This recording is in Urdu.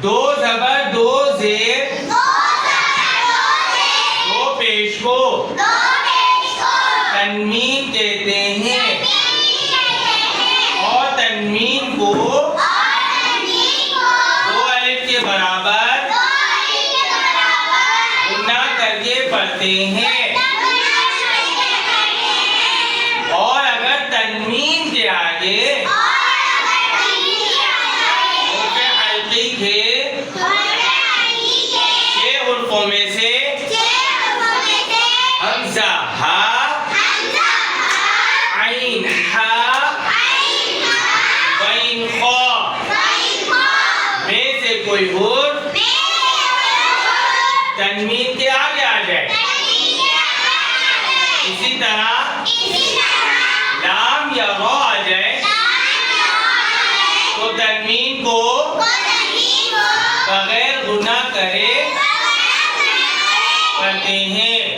دو زبر دو زیر دو پیش کو تنوین کہتے ہیں اور تنوین کو دو الف کے برابر گنا کر کے پڑھتے ہیں اور اگر تنوین کے آگے حلقی کے 6 حرفوں میں سے حمزہ ہا عین ہا غین خا میں سے کوئی حرف تنوین کے آگے آ جائے. اسی طرح لام یا را آ جائے تو تنوین کو بغیر گناہ کرے پڑھتے ہیں.